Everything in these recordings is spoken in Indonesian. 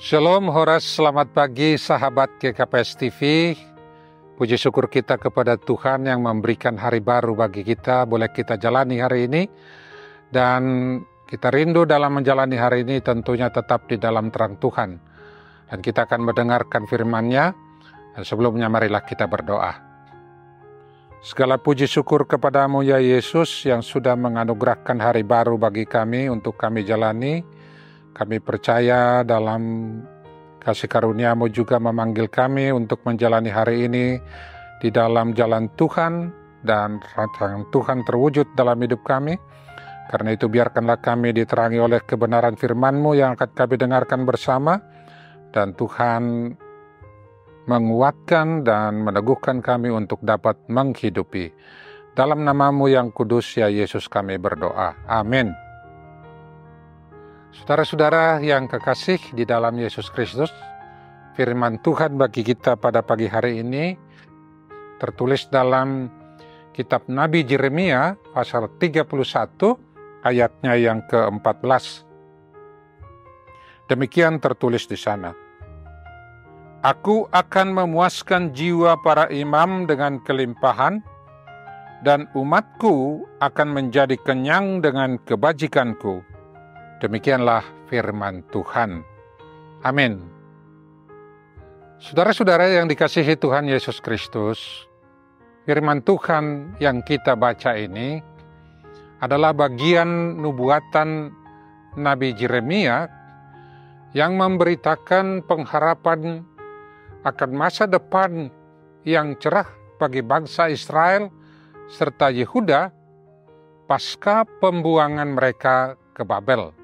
Shalom Horas, selamat pagi sahabat GKPS TV. Puji syukur kita kepada Tuhan yang memberikan hari baru bagi kita, boleh kita jalani hari ini. Dan kita rindu dalam menjalani hari ini tentunya tetap di dalam terang Tuhan. Dan kita akan mendengarkan firman-Nya. Dan sebelumnya marilah kita berdoa. Segala puji syukur kepadamu ya Yesus yang sudah menganugerahkan hari baru bagi kami untuk kami jalani. Kami percaya dalam kasih karunia-Mu juga memanggil kami untuk menjalani hari ini di dalam jalan Tuhan dan rancangan Tuhan terwujud dalam hidup kami. Karena itu biarkanlah kami diterangi oleh kebenaran firman-Mu yang akan kami dengarkan bersama. Dan Tuhan menguatkan dan meneguhkan kami untuk dapat menghidupi. Dalam nama-Mu yang kudus ya Yesus kami berdoa. Amin. Saudara-saudara yang kekasih di dalam Yesus Kristus, firman Tuhan bagi kita pada pagi hari ini tertulis dalam kitab Nabi Yeremia pasal 31 ayatnya yang ke-14. Demikian tertulis di sana. Aku akan memuaskan jiwa para imam dengan kelimpahan, dan umatku akan menjadi kenyang dengan kebajikanku. Demikianlah firman Tuhan. Amin. Saudara-saudara yang dikasihi Tuhan Yesus Kristus, firman Tuhan yang kita baca ini adalah bagian nubuatan Nabi Yeremia yang memberitakan pengharapan akan masa depan yang cerah bagi bangsa Israel serta Yehuda pasca pembuangan mereka ke Babel.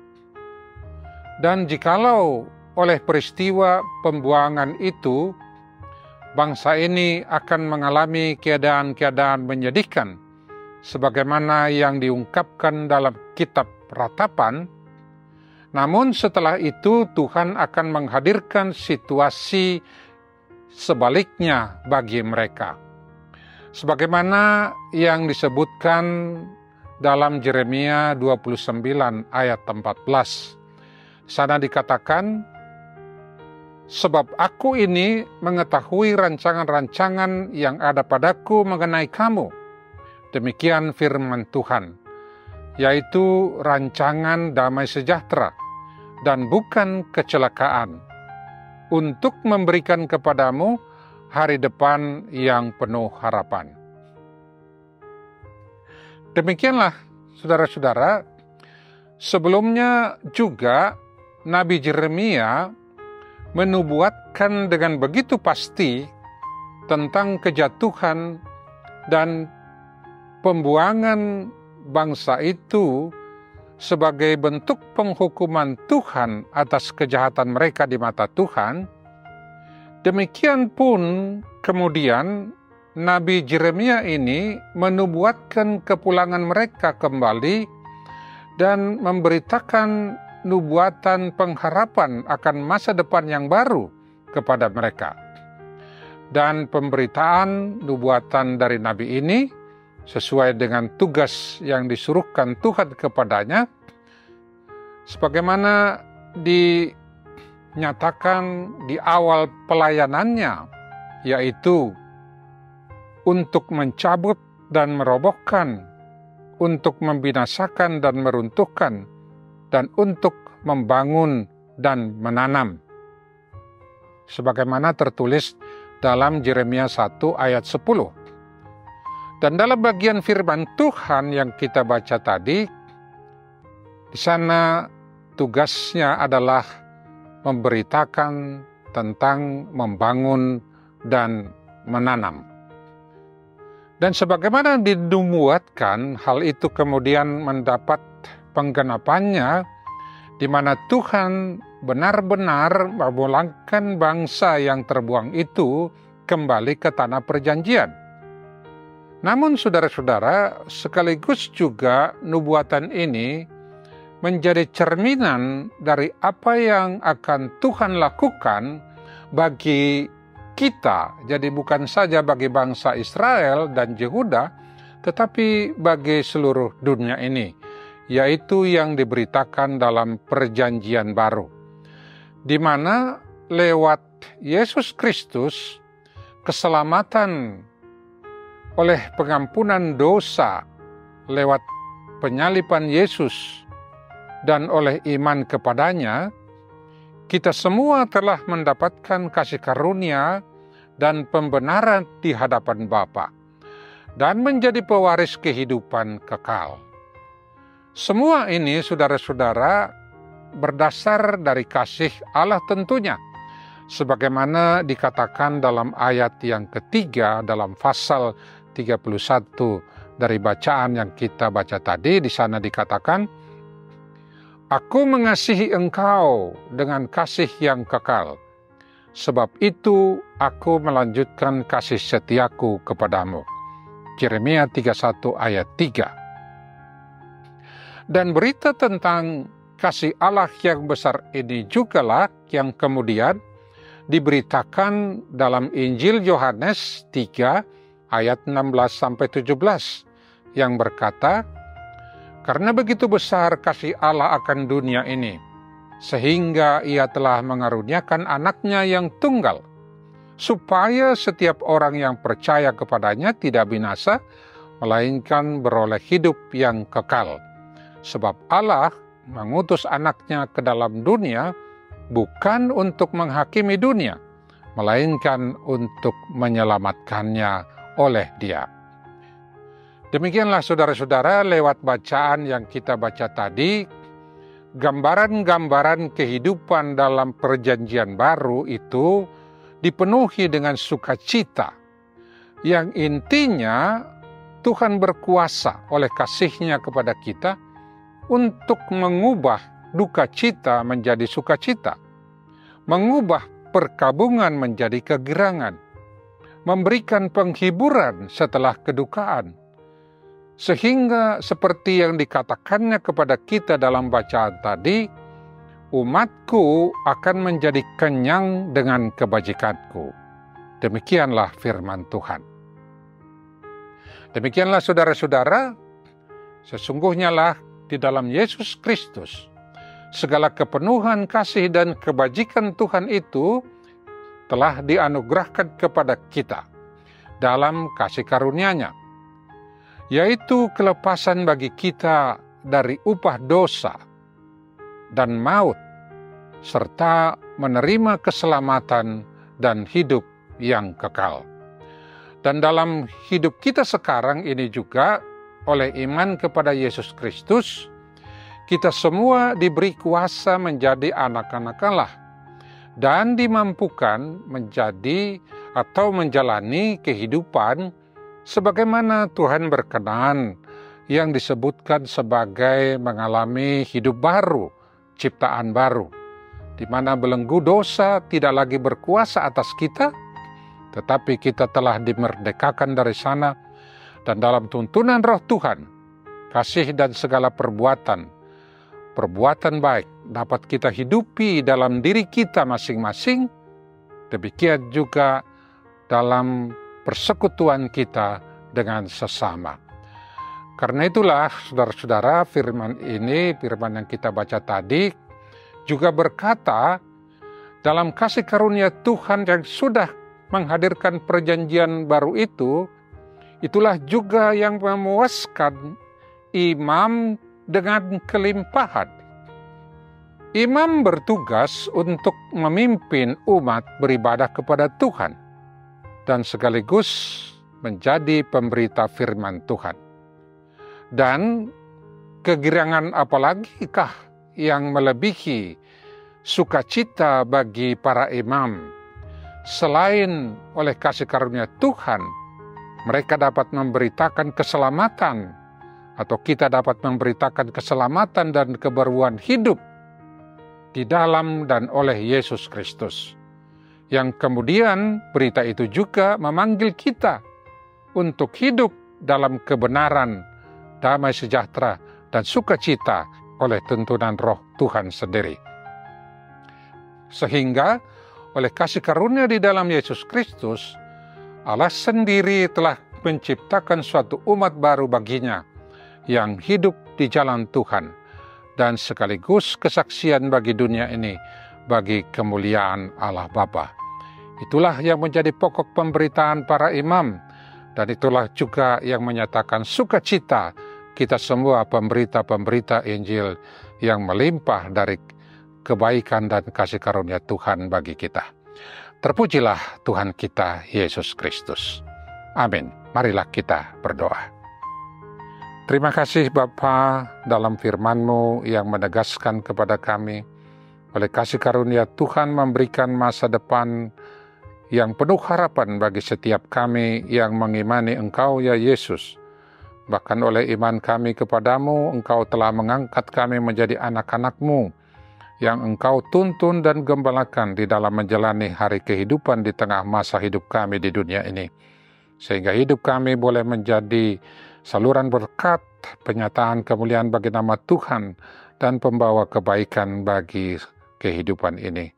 Dan jikalau oleh peristiwa pembuangan itu, bangsa ini akan mengalami keadaan-keadaan menyedihkan, sebagaimana yang diungkapkan dalam kitab Ratapan. Namun setelah itu Tuhan akan menghadirkan situasi sebaliknya bagi mereka. Sebagaimana yang disebutkan dalam Yeremia 29 ayat 14. Sana dikatakan, sebab aku ini mengetahui rancangan-rancangan yang ada padaku mengenai kamu. Demikian firman Tuhan, yaitu rancangan damai sejahtera dan bukan kecelakaan, untuk memberikan kepadamu hari depan yang penuh harapan. Demikianlah saudara-saudara, sebelumnya juga Nabi Yeremia menubuatkan dengan begitu pasti tentang kejatuhan dan pembuangan bangsa itu sebagai bentuk penghukuman Tuhan atas kejahatan mereka di mata Tuhan. Demikian pun kemudian Nabi Yeremia ini menubuatkan kepulangan mereka kembali dan memberitakan nubuatan pengharapan akan masa depan yang baru kepada mereka. Dan pemberitaan nubuatan dari Nabi ini sesuai dengan tugas yang disuruhkan Tuhan kepadanya, sebagaimana dinyatakan di awal pelayanannya, yaitu untuk mencabut dan merobohkan, untuk membinasakan dan meruntuhkan, dan untuk membangun dan menanam. Sebagaimana tertulis dalam Yeremia 1 ayat 10. Dan dalam bagian firman Tuhan yang kita baca tadi, di sana tugasnya adalah memberitakan tentang membangun dan menanam. Dan sebagaimana dinubuatkan, hal itu kemudian mendapat penggenapannya, di mana Tuhan benar-benar memulangkan bangsa yang terbuang itu kembali ke tanah perjanjian. Namun saudara-saudara, sekaligus juga nubuatan ini menjadi cerminan dari apa yang akan Tuhan lakukan bagi kita. Jadi bukan saja bagi bangsa Israel dan Yehuda, tetapi bagi seluruh dunia ini, yaitu yang diberitakan dalam perjanjian baru. di mana lewat Yesus Kristus keselamatan oleh pengampunan dosa lewat penyaliban Yesus dan oleh iman kepadanya, kita semua telah mendapatkan kasih karunia dan pembenaran di hadapan Bapa dan menjadi pewaris kehidupan kekal. Semua ini, saudara-saudara, berdasar dari kasih Allah tentunya, sebagaimana dikatakan dalam ayat yang ketiga dalam pasal 31 dari bacaan yang kita baca tadi. Di sana dikatakan, "Aku mengasihi engkau dengan kasih yang kekal, sebab itu aku melanjutkan kasih setiaku kepadamu." Yeremia 31 ayat 3. Dan berita tentang kasih Allah yang besar ini jugalah yang kemudian diberitakan dalam Injil Yohanes 3 ayat 16-17 yang berkata, "Karena begitu besar kasih Allah akan dunia ini, sehingga ia telah mengaruniakan anaknya yang tunggal, supaya setiap orang yang percaya kepadanya tidak binasa, melainkan beroleh hidup yang kekal. Sebab Allah mengutus anaknya ke dalam dunia, bukan untuk menghakimi dunia, melainkan untuk menyelamatkannya oleh Dia." Demikianlah saudara-saudara, lewat bacaan yang kita baca tadi, gambaran-gambaran kehidupan dalam perjanjian baru itu dipenuhi dengan sukacita, yang intinya Tuhan berkuasa oleh kasih-Nya kepada kita untuk mengubah duka cita menjadi sukacita, mengubah perkabungan menjadi kegirangan, memberikan penghiburan setelah kedukaan, sehingga seperti yang dikatakannya kepada kita dalam bacaan tadi, "Umatku akan menjadi kenyang dengan kebajikanku." Demikianlah firman Tuhan. Demikianlah saudara-saudara, sesungguhnya lah di dalam Yesus Kristus, segala kepenuhan kasih dan kebajikan Tuhan itu telah dianugerahkan kepada kita dalam kasih karunia-Nya, yaitu kelepasan bagi kita dari upah dosa dan maut, serta menerima keselamatan dan hidup yang kekal. Dan dalam hidup kita sekarang ini juga, oleh iman kepada Yesus Kristus, kita semua diberi kuasa menjadi anak-anak Allah dan dimampukan menjadi atau menjalani kehidupan sebagaimana Tuhan berkenan, yang disebutkan sebagai mengalami hidup baru, ciptaan baru, di mana belenggu dosa tidak lagi berkuasa atas kita, tetapi kita telah dimerdekakan dari sana, dan dalam tuntunan Roh Tuhan, kasih dan segala perbuatan baik dapat kita hidupi dalam diri kita masing-masing, demikian juga dalam persekutuan kita dengan sesama. Karena itulah saudara-saudara, firman yang kita baca tadi juga berkata, dalam kasih karunia Tuhan yang sudah menghadirkan perjanjian baru itu, itulah juga yang memuaskan imam dengan kelimpahan. Imam bertugas untuk memimpin umat beribadah kepada Tuhan dan sekaligus menjadi pemberita firman Tuhan. Dan kegirangan apalagikah yang melebihi sukacita bagi para imam, selain oleh kasih karunia Tuhan mereka dapat memberitakan keselamatan, atau kita dapat memberitakan keselamatan dan kebaruan hidup di dalam dan oleh Yesus Kristus. Yang kemudian berita itu juga memanggil kita untuk hidup dalam kebenaran, damai sejahtera, dan sukacita oleh tuntunan Roh Tuhan sendiri. Sehingga oleh kasih karunia di dalam Yesus Kristus, Allah sendiri telah menciptakan suatu umat baru baginya yang hidup di jalan Tuhan, dan sekaligus kesaksian bagi dunia ini bagi kemuliaan Allah Bapa. Itulah yang menjadi pokok pemberitaan para imam, dan itulah juga yang menyatakan sukacita kita semua pemberita-pemberita Injil yang melimpah dari kebaikan dan kasih karunia Tuhan bagi kita. Terpujilah Tuhan kita Yesus Kristus. Amin. Marilah kita berdoa. Terima kasih Bapa dalam firman-Mu yang menegaskan kepada kami, oleh kasih karunia Tuhan memberikan masa depan yang penuh harapan bagi setiap kami yang mengimani Engkau ya Yesus. Bahkan oleh iman kami kepadamu, Engkau telah mengangkat kami menjadi anak-anak-Mu, yang Engkau tuntun dan gembalakan di dalam menjalani hari kehidupan di tengah masa hidup kami di dunia ini. Sehingga hidup kami boleh menjadi saluran berkat, penyataan kemuliaan bagi nama Tuhan, dan pembawa kebaikan bagi kehidupan ini.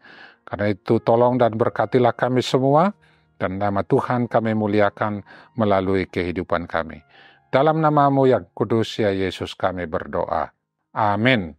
Karena itu tolong dan berkatilah kami semua, dan nama Tuhan kami muliakan melalui kehidupan kami. Dalam nama-Mu yang kudus ya Yesus kami berdoa. Amin.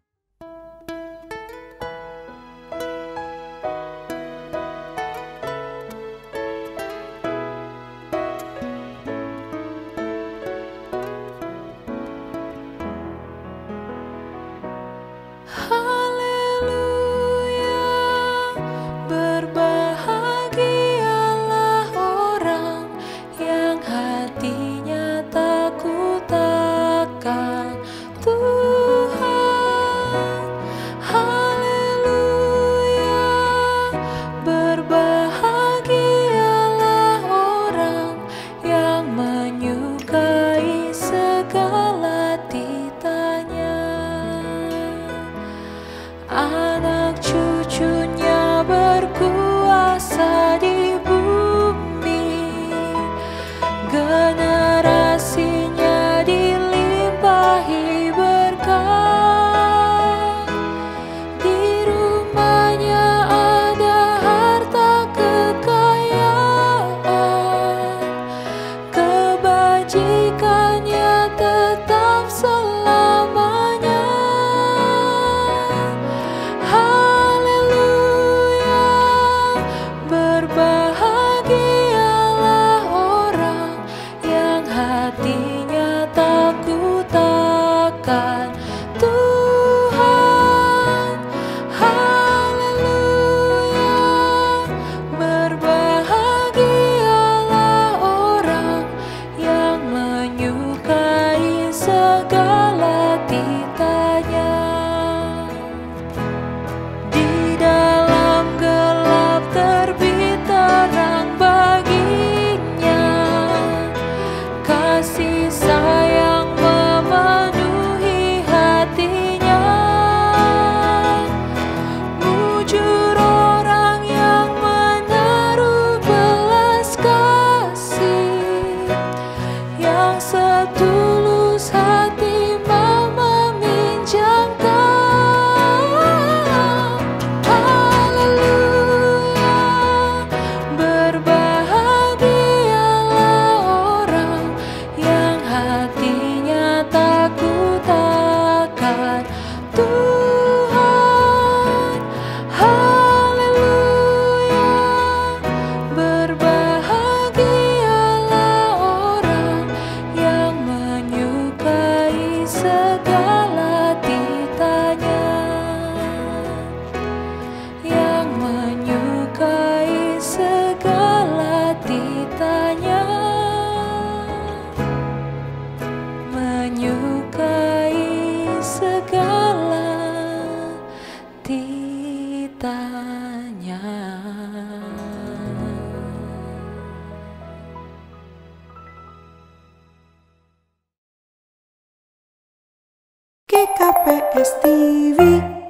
GKPS TV.